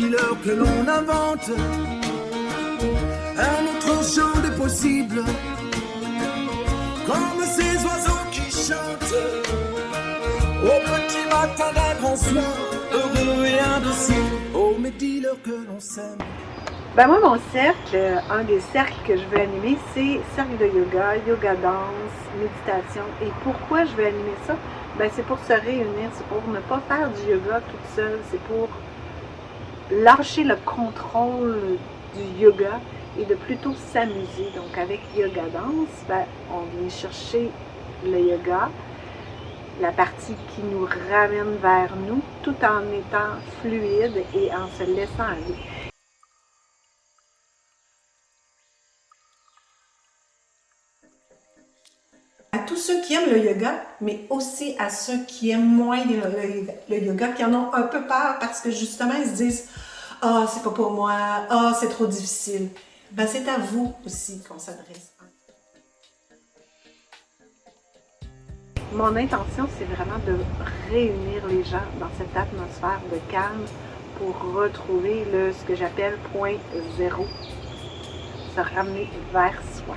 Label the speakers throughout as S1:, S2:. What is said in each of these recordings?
S1: dis-leur que l'on invente un autre champ des possibles, comme ces oiseaux qui chantent au petit matin d'un grand soir, heureux et indocible. Oh, mais dis-leur que l'on s'aime.
S2: Ben moi, mon cercle, un des cercles que je veux animer, c'est cercle de yoga, yoga danse, méditation. Et pourquoi je veux animer ça? Ben c'est pour se réunir, c'est pour ne pas faire du yoga toute seule, c'est pour lâcher le contrôle du yoga et de plutôt s'amuser. Donc avec yoga danse, ben, on vient chercher le yoga, la partie qui nous ramène vers nous, tout en étant fluide et en se laissant aller. À tous ceux qui aiment le yoga, mais aussi à ceux qui aiment moins le yoga, qui en ont un peu peur parce que justement ils se disent « Ah, c'est pas pour moi, ah, c'est trop difficile ». Ben, c'est à vous aussi qu'on s'adresse. Mon intention, c'est vraiment de réunir les gens dans cette atmosphère de calme pour retrouver ce que j'appelle point zéro, se ramener vers soi.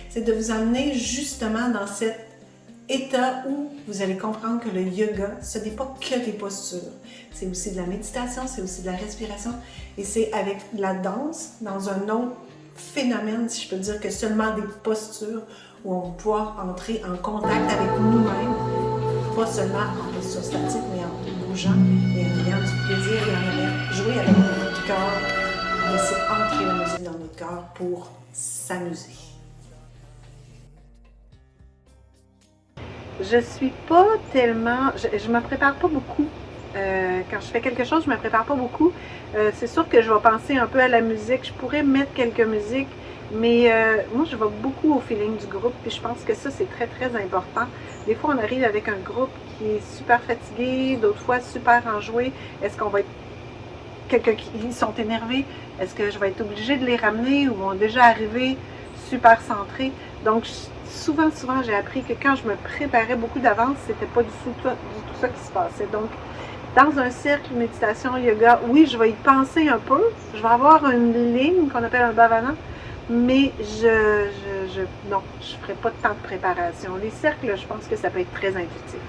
S2: C'est de vous amener justement dans cet état où vous allez comprendre que le yoga, ce n'est pas que des postures. C'est aussi de la méditation, c'est aussi de la respiration et c'est avec la danse dans un autre phénomène, si je peux dire, que seulement des postures où on va pouvoir entrer en contact avec nous-mêmes, pas seulement en posture statique, mais en bougeant et en ayant du plaisir et en ayant joué avec notre cœur, laisser entrer la musique dans notre cœur pour s'amuser. Je suis pas tellement, je me prépare pas beaucoup. Quand je fais quelque chose, je me prépare pas beaucoup. C'est sûr que je vais penser un peu à la musique. Je pourrais mettre quelques musiques, mais moi, je vais beaucoup au feeling du groupe. Puis je pense que ça, c'est très, très important. Des fois, on arrive avec un groupe qui est super fatigué, d'autres fois super enjoué. Est-ce qu'on va être quelqu'un qui sont énervés? Est-ce que je vais être obligée de les ramener ou vont déjà arriver super centrés? Donc, souvent, j'ai appris que quand je me préparais beaucoup d'avance, c'était pas du tout ça qui se passait. Donc, dans un cercle méditation, yoga, oui, je vais y penser un peu. Je vais avoir une ligne qu'on appelle un bhavana, mais non, je ne ferai pas tant de préparation. Les cercles, je pense que ça peut être très intuitif.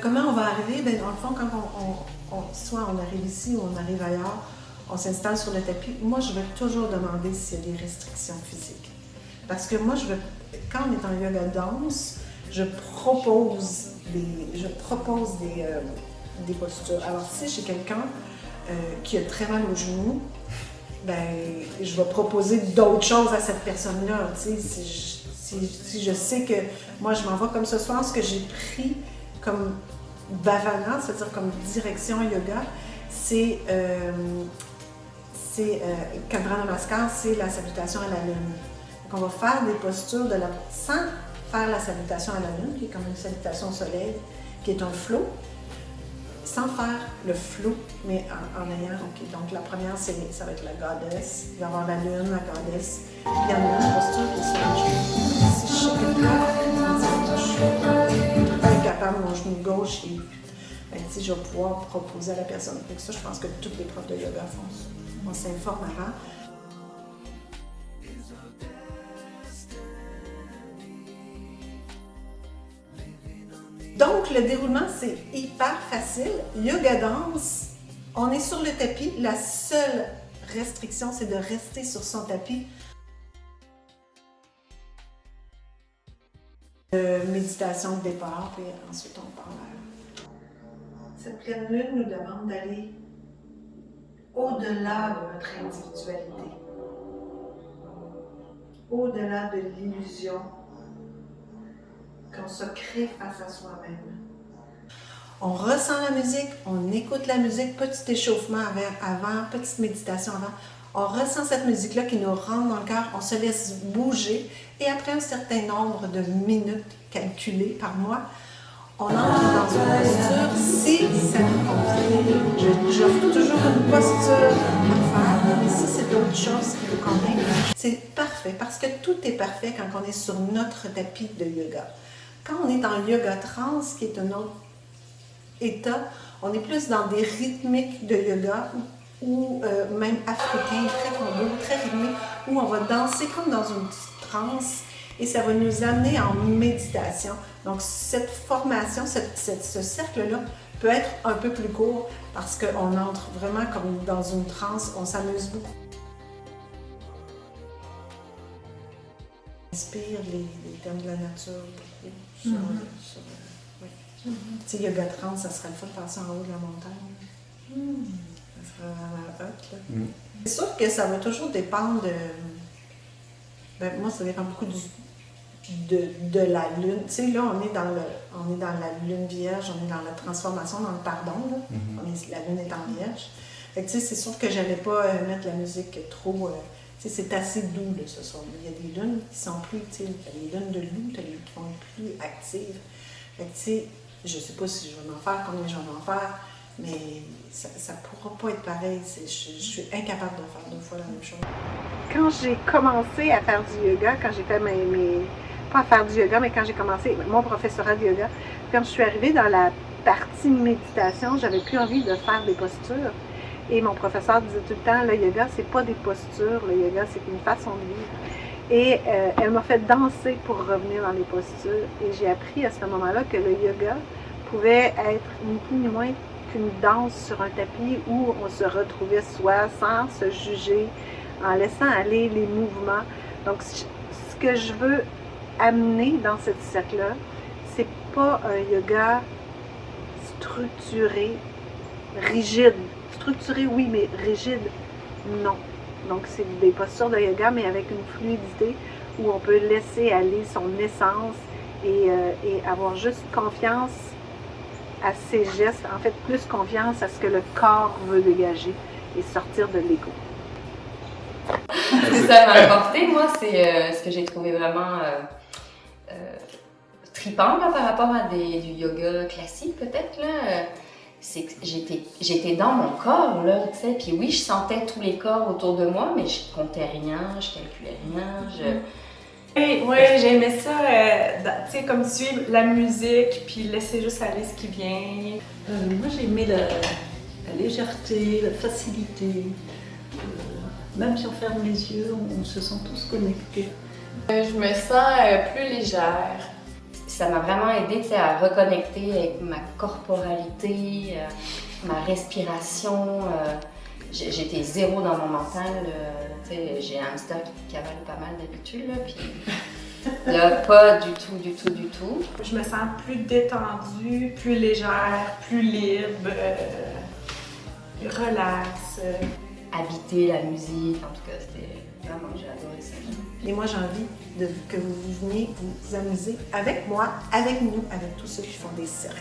S2: Comment on va arriver? Bien, dans le fond, quand soit on arrive ici ou on arrive ailleurs, on s'installe sur le tapis. Moi, je vais toujours demander s'il y a des restrictions physiques. Parce que moi, quand on est en yoga danse, je propose des postures. Alors, si j'ai quelqu'un qui a très mal au genou, ben, je vais proposer d'autres choses à cette personne-là. Si je sais que moi, je m'en vais comme ce soir, ce que j'ai pris comme bhavana, c'est-à-dire comme direction yoga, c'est Candra Namaskar, c'est la salutation à la lune. Donc, on va faire des postures sans faire la salutation à la lune, qui est comme une salutation au soleil, qui est un flow, sans faire le flow, mais en ayant, ok. Donc la première, ça va être la goddess, il va y avoir la lune, la goddess, puis il y en a une posture qui est sur le genou. Si je sais que je suis pas capable, mon genou gauche, et ben, je vais pouvoir proposer à la personne. Donc ça, je pense que tous les profs de yoga font ça. On s'informe avant. Donc, le déroulement, c'est hyper facile. Yoga danse, on est sur le tapis. La seule restriction, c'est de rester sur son tapis. Méditation de départ, puis ensuite on part vers. Cette pleine lune nous demande d'aller au-delà de notre individualité, au-delà de l'illusion qu'on se crée face à soi-même. On ressent la musique, on écoute la musique, petit échauffement avant, petite méditation avant. On ressent cette musique-là qui nous rentre dans le cœur, on se laisse bouger et après un certain nombre de minutes calculées par mois, on entre dans une posture si ça nous convient. J'offre toujours une posture à faire, mais si c'est d'autres choses qui vous conviennent, c'est parfait parce que tout est parfait quand on est sur notre tapis de yoga. Quand on est en yoga trance, qui est une autre état. On est plus dans des rythmiques de yoga ou même africains, très combo, très rythmiques, où on va danser comme dans une petite transe et ça va nous amener en méditation. Donc cette formation, ce cercle-là peut être un peu plus court parce qu'on entre vraiment comme dans une transe, on s'amuse beaucoup. Inspire les thèmes de la nature beaucoup. Oui. Tu sais, yoga trance, ça serait le fun de faire ça en haut de la montagne. Ça serait vraiment hot. Là. C'est sûr que ça va toujours dépendre de. Ben, moi, ça dépend beaucoup de la lune. Tu sais, là, on est dans la lune vierge, on est dans la transformation, dans le pardon. Là. La lune est en vierge. Fait que, tu sais, c'est sûr que j'allais pas mettre la musique trop. Tu sais, c'est assez doux là, ce soir. Il y a des lunes qui sont plus, tu sais, les lunes de loup, qui vont être plus actives. Fait que, tu sais, je sais pas si je vais en faire, combien je vais en faire, mais ça pourra pas être pareil. Je suis incapable de faire 2 fois la même chose. Quand j'ai commencé à faire du yoga, quand j'ai fait pas à faire du yoga, mais quand j'ai commencé mon professorat de yoga, quand je suis arrivée dans la partie méditation, j'avais plus envie de faire des postures. Et mon professeur disait tout le temps, le yoga, c'est pas des postures, le yoga, c'est une façon de vivre. Et elle m'a fait danser pour revenir dans les postures. Et j'ai appris à ce moment-là que le yoga pouvait être ni plus ni moins qu'une danse sur un tapis où on se retrouvait soi sans se juger, en laissant aller les mouvements. Donc, ce que je veux amener dans cette cercle-là, c'est pas un yoga structuré, rigide. Structuré, oui, mais rigide, non. Donc, c'est des postures de yoga, mais avec une fluidité où on peut laisser aller son essence et avoir juste confiance à ses gestes, en fait, plus confiance à ce que le corps veut dégager et sortir de l'ego.
S3: Ce que ça m'a apporté, moi, c'est ce que j'ai trouvé vraiment trippant là, par rapport à du yoga classique, peut-être, là. C'est que j'étais dans mon corps, là, tu sais, puis oui, je sentais tous les corps autour de moi, mais je comptais rien, je calculais rien,
S4: Oui, j'aimais ça, tu sais, comme suivre la musique, puis laisser juste aller ce qui vient.
S5: Moi, j'aimais la légèreté, la facilité. Même si on ferme les yeux, on se sent tous connectés.
S3: Je me sens plus légère. Ça m'a vraiment aidée à reconnecter avec ma corporalité, ma respiration. J'étais zéro dans mon mental. J'ai un hamster qui cavale pas mal d'habitude, puis là, pas du tout.
S4: Je me sens plus détendue, plus légère, plus libre, relax.
S3: Habiter la musique, en tout cas, c'était vraiment, j'ai adoré ça.
S2: Et moi, j'ai envie que vous veniez vous amuser avec moi, avec nous, avec tous ceux qui font des cercles.